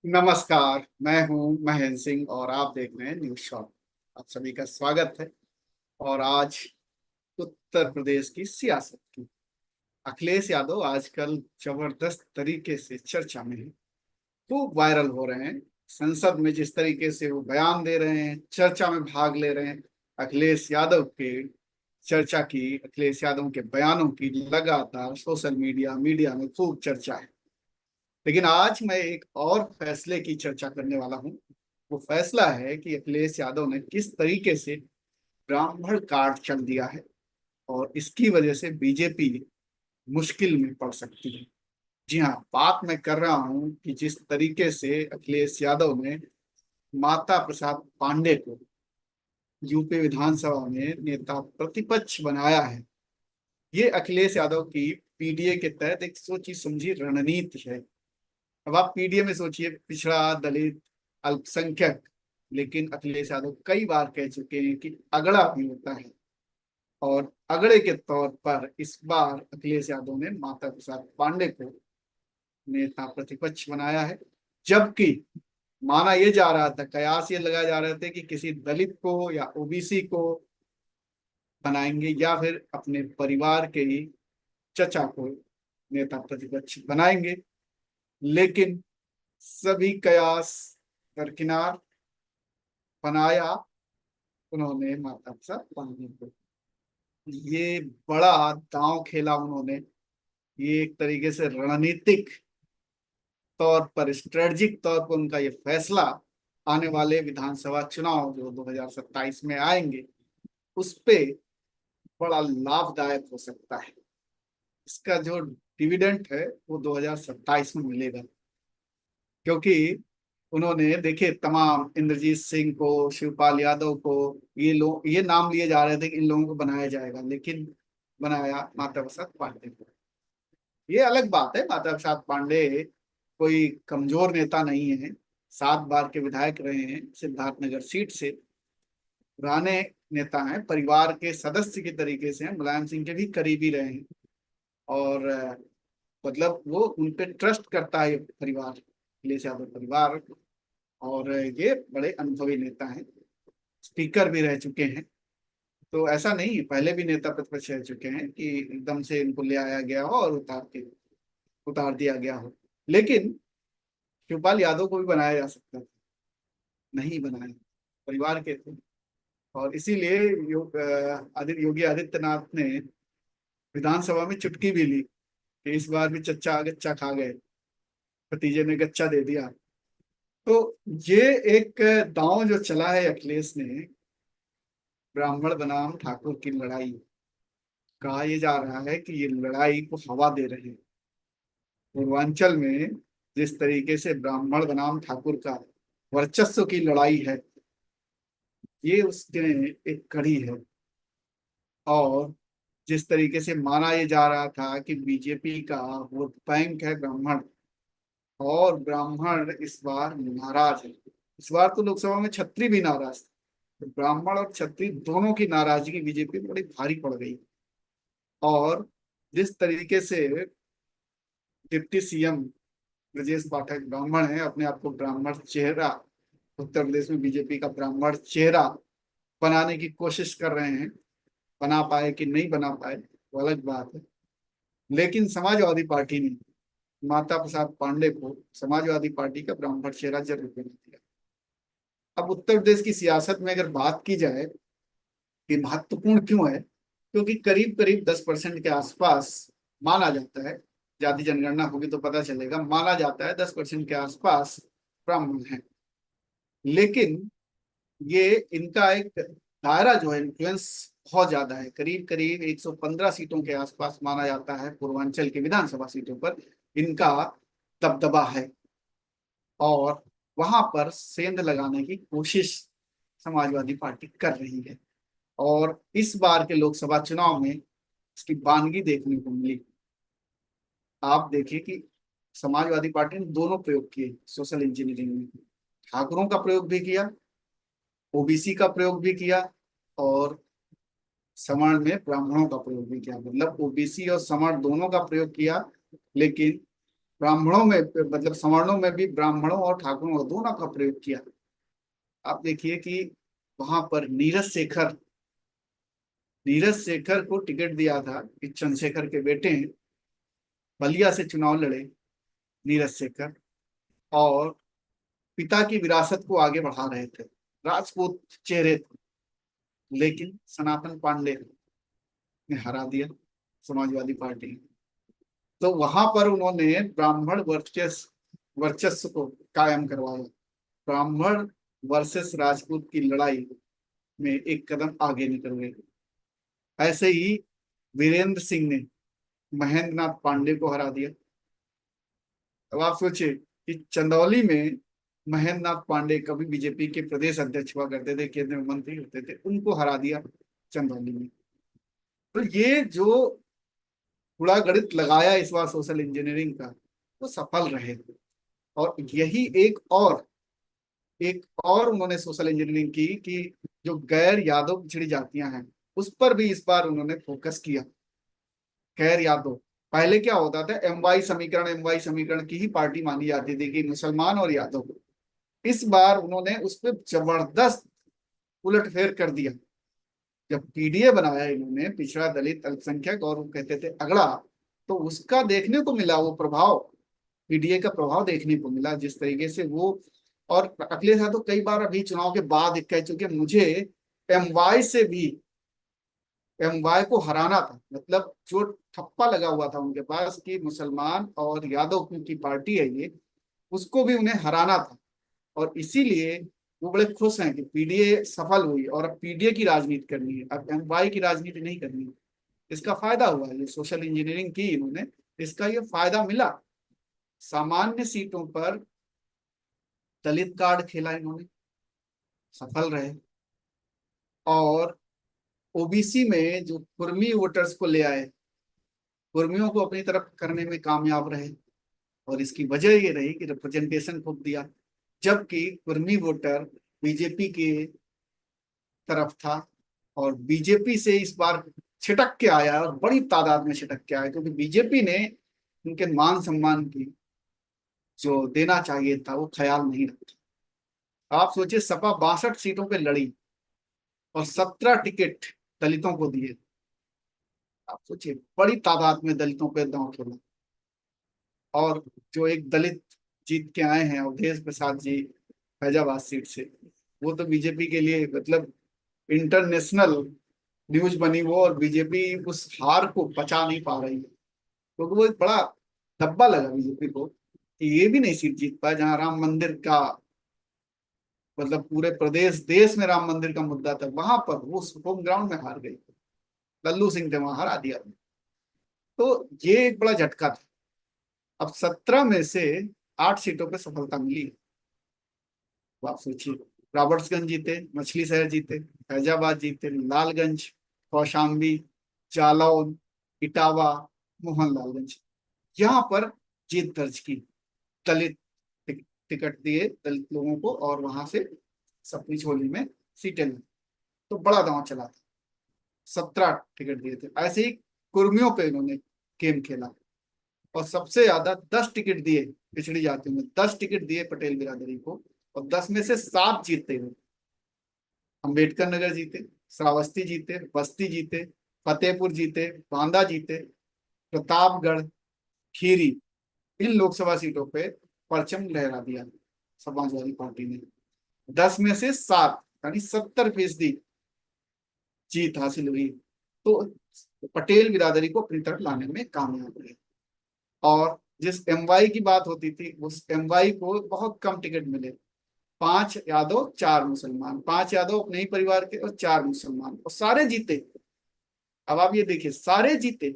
नमस्कार। मैं हूं महेंद्र सिंह और आप देख रहे हैं न्यूज शॉट। आप सभी का स्वागत है। और आज उत्तर प्रदेश की सियासत की अखिलेश यादव आजकल जबरदस्त तरीके से चर्चा में है। खूब वायरल हो रहे हैं। संसद में जिस तरीके से वो बयान दे रहे हैं, चर्चा में भाग ले रहे हैं। अखिलेश यादव के चर्चा की, अखिलेश यादव के बयानों की लगातार सोशल मीडिया मीडिया में खूब चर्चा है। लेकिन आज मैं एक और फैसले की चर्चा करने वाला हूं। वो फैसला है कि अखिलेश यादव ने किस तरीके से ब्राह्मण कार्ड चल दिया है और इसकी वजह से बीजेपी मुश्किल में पड़ सकती है। जी हाँ, बात मैं कर रहा हूं कि जिस तरीके से अखिलेश यादव ने माता प्रसाद पांडे को यूपी विधानसभा में नेता प्रतिपक्ष बनाया है। ये अखिलेश यादव की पीडीए के तहत एक सोची समझी रणनीति है। अब आप पीडीए में सोचिए, पिछड़ा, दलित, अल्पसंख्यक। लेकिन अखिलेश यादव कई बार कह चुके हैं कि अगड़ा भी होता है। और अगड़े के तौर पर इस बार अखिलेश यादव ने माता प्रसाद पांडे को नेता प्रतिपक्ष बनाया है। जबकि माना यह जा रहा था, कयास ये लगाए जा रहे थे कि किसी दलित को या ओबीसी को बनाएंगे या फिर अपने परिवार के ही चचा को नेता प्रतिपक्ष बनाएंगे। लेकिन सभी कयास दरकिनार बनाया उन्होंने माता प्रसाद पांडे को। ये बड़ा दांव खेला उन्होंने। ये एक तरीके से रणनीतिक तौर पर, स्ट्रेटजिक तौर पर उनका ये फैसला आने वाले विधानसभा चुनाव जो 2027 में आएंगे उस पे बड़ा लाभदायक हो सकता है। इसका जो डिविडेंड है वो 2027 में मिलेगा। क्योंकि उन्होंने देखे, तमाम इंद्रजीत सिंह को, शिवपाल यादव को, ये नाम लिए जा रहे थे कि इन लोगों को बनाया जाएगा, लेकिन बनाया माता प्रसाद पांडे को। ये अलग बात है, माता प्रसाद पांडे कोई कमजोर नेता नहीं है। 7 बार के विधायक रहे हैं सिद्धार्थनगर सीट से। पुराने नेता हैं, परिवार के सदस्य के तरीके से हैं, मुलायम सिंह के भी करीबी रहे हैं। और मतलब वो उन पे ट्रस्ट करता है ये परिवार, अखिलेश यादव परिवार। और ये बड़े अनुभवी नेता हैं, स्पीकर भी रह चुके हैं। तो ऐसा नहीं है, पहले भी नेता प्रतिपक्ष रह चुके हैं कि एकदम से इनको ले आया गया हो और उतार दिया गया हो। लेकिन शिवपाल यादव को भी बनाया जा सकता था, नहीं बनाया, परिवार के थे। और इसीलिए योगी आदित्यनाथ ने विधानसभा में चुटकी भी ली कि इस बार भी चच्चा गच्चा खा गए, भतीजे ने गच्चा दे दिया। तो ये एक दांव जो चला है अखिलेश ने, ब्राह्मण बनाम ठाकुर की लड़ाई, कहा यह जा रहा है कि ये लड़ाई को हवा दे रहे हैं। पूर्वांचल में जिस तरीके से ब्राह्मण बनाम ठाकुर का वर्चस्व की लड़ाई है, ये उसके एक कड़ी है। और जिस तरीके से माना यह जा रहा था कि बीजेपी का वोट बैंक है ब्राह्मण, और ब्राह्मण इस बार नाराज है। इस बार तो लोकसभा में छत्री भी नाराज थे, तो ब्राह्मण और छत्री दोनों की नाराजगी बीजेपी में बड़ी भारी पड़ गई। और जिस तरीके से डिप्टी सीएम ब्रजेश पाठक ब्राह्मण है, अपने आप को ब्राह्मण चेहरा, उत्तर प्रदेश में बीजेपी का ब्राह्मण चेहरा बनाने की कोशिश कर रहे हैं। बना पाए कि नहीं बना पाए वो अलग बात है। लेकिन समाजवादी पार्टी ने माता प्रसाद पांडे को समाजवादी पार्टी का ब्राह्मण चेहरा जरूर बना दिया। अब उत्तर प्रदेश की सियासत में अगर बात की जाए कि महत्वपूर्ण क्यों है, क्योंकि करीब करीब 10% के आसपास माना जाता है, जाति जनगणना होगी तो पता चलेगा, माना जाता है 10% के आसपास ब्राह्मण है। लेकिन ये इनका एक दायरा जो है, इन्फ्लुएंस बहुत ज्यादा है। करीब करीब 115 सीटों के आसपास माना जाता है, पूर्वांचल की विधानसभा सीटों पर इनका दबदबा है। और वहां पर सेंध लगाने की कोशिश समाजवादी पार्टी कर रही है। और इस बार के लोकसभा चुनाव में इसकी बानगी देखने को मिली। आप देखिए कि समाजवादी पार्टी ने दोनों प्रयोग किए सोशल इंजीनियरिंग में। ठाकुरों का प्रयोग भी किया, ओबीसी का प्रयोग भी किया, और सवर्ण में ब्राह्मणों का प्रयोग भी किया। मतलब ओबीसी और सवर्ण दोनों का प्रयोग किया। लेकिन ब्राह्मणों में मतलब सवर्णों में भी ब्राह्मणों और ठाकुरों और दोनों का प्रयोग किया। आप देखिए कि वहां पर नीरज शेखर को टिकट दिया था कि चंद्रशेखर के बेटे हैं, बलिया से चुनाव लड़े नीरज शेखर, और पिता की विरासत को आगे बढ़ा रहे थे, राजपूत चेहरे थे, लेकिन सनातन पांडे ने हरा दिया समाजवादी पार्टी। तो वहां पर उन्होंने ब्राह्मण वर्चस्व को कायम करवाया। ब्राह्मण वर्सेस राजपूत की लड़ाई में एक कदम आगे निकल गए। ऐसे ही वीरेंद्र सिंह ने महेंद्र नाथ पांडे को हरा दिया। अब आप सोचिए कि चंदौली में महेंद्र नाथ पांडे कभी बीजेपी के प्रदेश अध्यक्ष हुआ करते थे, केंद्रीय मंत्री होते थे, उनको हरा दिया चंदौली में। तो ये जो कूड़ा गणित लगाया इस बार सोशल इंजीनियरिंग का, वो सफल रहे। और यही एक और उन्होंने सोशल इंजीनियरिंग की कि जो गैर यादव पिछड़ी जातियां हैं उस पर भी इस बार उन्होंने फोकस किया। गैर यादव, पहले क्या होता था, एम वाई समीकरण की ही पार्टी मानी जाती थी कि मुसलमान और यादव। इस बार उन्होंने उस पर जबरदस्त उलटफेर कर दिया। जब पीडीए बनाया इन्होंने, पिछड़ा दलित अल्पसंख्यक और वो कहते थे अगड़ा, तो उसका देखने को मिला वो प्रभाव, पीडीए का प्रभाव देखने को मिला जिस तरीके से वो। और अखिलेश यादव कई बार अभी चुनाव के बाद कह चुके मुझे एमवाई से भी, एमवाई को हराना था, मतलब जो ठप्पा लगा हुआ था उनके पास कि मुसलमान और यादव की पार्टी है ये, उसको भी उन्हें हराना था। और इसीलिए वो बड़े खुश हैं कि पीडीए सफल हुई और अब पीडीए की राजनीति करनी है, अब एमवाई की राजनीति नहीं करनी है। इसका फायदा हुआ, ये सोशल इंजीनियरिंग की इन्होंने, इसका ये फायदा मिला। सामान्य सीटों पर दलित कार्ड खेला इन्होंने, सफल रहे। और ओबीसी में जो कुर्मी वोटर्स को ले आए, कुर्मियों को अपनी तरफ करने में कामयाब रहे। और इसकी वजह ये रही कि रिप्रेजेंटेशन खूब दिया, जबकि कुर्मी वोटर बीजेपी के तरफ था। और बीजेपी से इस बार छिटक के आया, और बड़ी तादाद में छिटक के आया, क्योंकि बीजेपी ने उनके मान सम्मान की जो देना चाहिए था वो ख्याल नहीं रखा। आप सोचिए, सपा 62 सीटों पे लड़ी और 17 टिकट दलितों को दिए। आप सोचिए, बड़ी तादाद में दलितों पे दांव खेला। और जो एक दलित जीत के आए हैं अवधेश प्रसाद जी फैजाबाद सीट से, वो तो बीजेपी के लिए मतलब इंटरनेशनल न्यूज बनी वो, और बीजेपी उस हार को पचा नहीं पा रही है, क्योंकि वो एक बड़ा धब्बा लगा बीजेपी को कि ये भी नहीं सीट जीत पाए जहां राम मंदिर का, मतलब पूरे प्रदेश देश में राम मंदिर का मुद्दा था, वहां पर वो होम ग्राउंड में हार गई। लल्लू सिंह थे वहां, हरा दिया। तो ये एक बड़ा झटका था। अब 17 में से 8 सीटों पे सफलता मिली। तो आप सोचिए, रॉबर्ट्सगंज जीते, मछली शहर जीते, फैजाबाद जीते, लालगंज, कौशाम्बी, जालौन, इटावा, मोहनलालगंज, यहाँ पर जीत दर्ज की। दलित टिकट दिए दलित लोगों को, और वहां से सपनी झोली में सीटें ली। तो बड़ा दांव चला था, 17 टिकट दिए थे। ऐसे ही कुर्मियों पे इन्होंने गेम खेला, और सबसे ज्यादा 10 टिकट दिए पिछड़ी जातियों में, 10 टिकट दिए पटेल बिरादरी को, और 10 में से 7 जीते हुए। अम्बेडकर नगर जीते, श्रावस्ती जीते, बस्ती जीते, फतेहपुर जीते, बांदा जीते, प्रतापगढ़, खीरी, इन लोकसभा सीटों पे परचम लहरा दिया समाजवादी पार्टी ने। 10 में से 7, यानी 70% जीत हासिल हुई। तो पटेल बिरादरी को अपनी तरफ लाने में कामयाब रहे। और जिस एमवाई की बात होती थी, उस एमवाई को बहुत कम टिकट मिले। 5 यादव 4 मुसलमान, 5 यादव अपने ही परिवार के और 4 मुसलमान, और सारे जीते। अब आप ये देखिए, सारे जीते,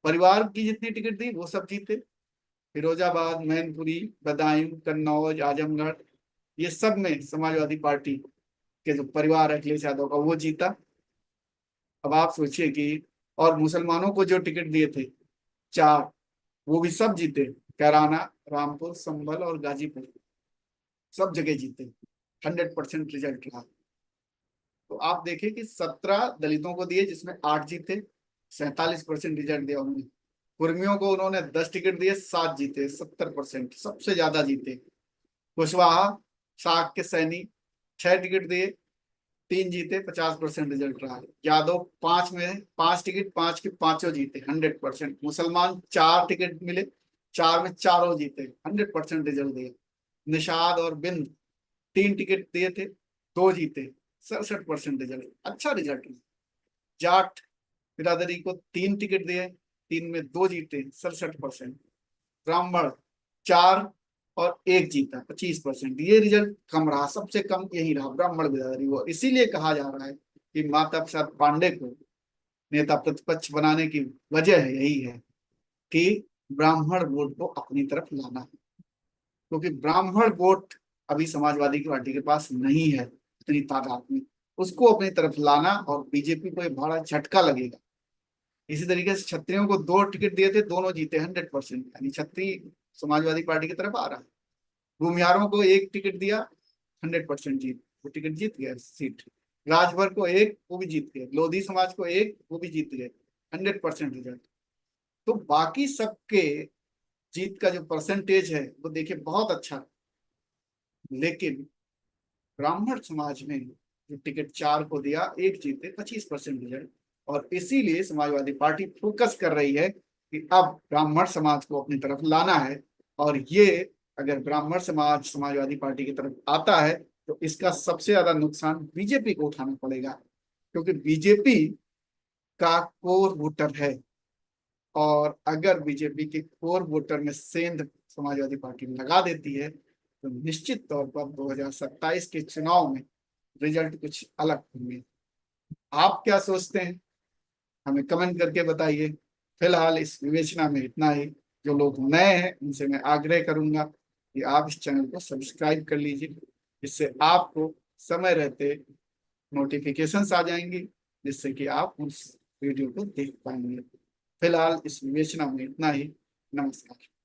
परिवार की जितनी टिकट थी वो सब जीते। फिरोजाबाद, मैनपुरी, बदायूं, कन्नौज, आजमगढ़, ये सब में समाजवादी पार्टी के जो परिवार है अखिलेश यादव का, वो जीता। अब आप सोचिए कि, और मुसलमानों को जो टिकट दिए थे 4, वो भी सब जीते। कैराना, रामपुर, संभल और गाजीपुर, सब जगह जीते। 100% रिजल्ट रहा। तो आप देखिए कि 17 दलितों को दिए जिसमें 8 जीते, 47% रिजल्ट दिया उन्होंने। कुर्मियों को उन्होंने 10 टिकट दिए, 7 जीते, 70%, सबसे ज्यादा जीते। कुशवाहा साग के सैनी 6 टिकट दिए, 3 जीते, 50% रिजल्ट रहा। यादव 5 में 5 टिकट, 5 के पांचों जीते, 100%। मुसलमान 4 टिकट मिले, 4 में चारों जीते, 100% रिजल्ट दिया। निषाद और बिंद 3 टिकट दिए थे, 2 जीते, 67% रिजल्ट, अच्छा रिजल्ट। जाट बिरादरी को 3 टिकट दिए, 3 में 2 जीते, 67%। ब्राह्मण 4 और 1 जीता, 25%। ये रिजल्ट कम रहा, सबसे कम यही रहा ब्राह्मण बिरादरी को। इसीलिए कहा जा रहा है कि माता प्रसाद पांडे को नेता प्रतिपक्ष बनाने की वजह यही है कि ब्राह्मण वोट को अपनी तरफ लाना है, क्योंकि ब्राह्मण वोट अभी समाजवादी पार्टी के पास नहीं है इतनी तादाद में। उसको अपनी तरफ लाना, और बीजेपी को एक बड़ा झटका लगेगा। इसी तरीके से क्षत्रियों को 2 टिकट दिए थे, दोनों जीते, 100%, यानी क्षत्रिय समाजवादी पार्टी की तरफ आ रहा है। भूमिहारों को 1 टिकट दिया, 100% जीत, वो टिकट जीत गया सीट। राजभर को 1, वो भी जीत गए। लोधी समाज को 1, वो भी जीत गए, 100% रिजल्ट। तो बाकी सबके जीत का जो परसेंटेज है वो देखिए बहुत अच्छा है। लेकिन ब्राह्मण समाज में जो टिकट 4 को दिया, 1 जीते, 25% रिजल्ट। और इसीलिए समाजवादी पार्टी फोकस कर रही है कि अब ब्राह्मण समाज को अपनी तरफ लाना है। और ये अगर ब्राह्मण समाज समाजवादी पार्टी की तरफ आता है तो इसका सबसे ज्यादा नुकसान बीजेपी को उठाना पड़ेगा, क्योंकि बीजेपी का कोर वोटर है। और अगर बीजेपी के कोर वोटर में सेंध समाजवादी पार्टी लगा देती है तो निश्चित तौर पर 2027 के चुनाव में रिजल्ट कुछ अलग होंगे। आप क्या सोचते हैं, हमें कमेंट करके बताइए। फिलहाल इस विवेचना में इतना ही। जो लोग नए हैं उनसे मैं आग्रह करूंगा कि आप इस चैनल को सब्सक्राइब कर लीजिए, जिससे आपको समय रहते नोटिफिकेशंस आ जाएंगी, जिससे कि आप उस वीडियो को देख पाएंगे। फिलहाल इस विवेचना में इतना ही। नमस्कार।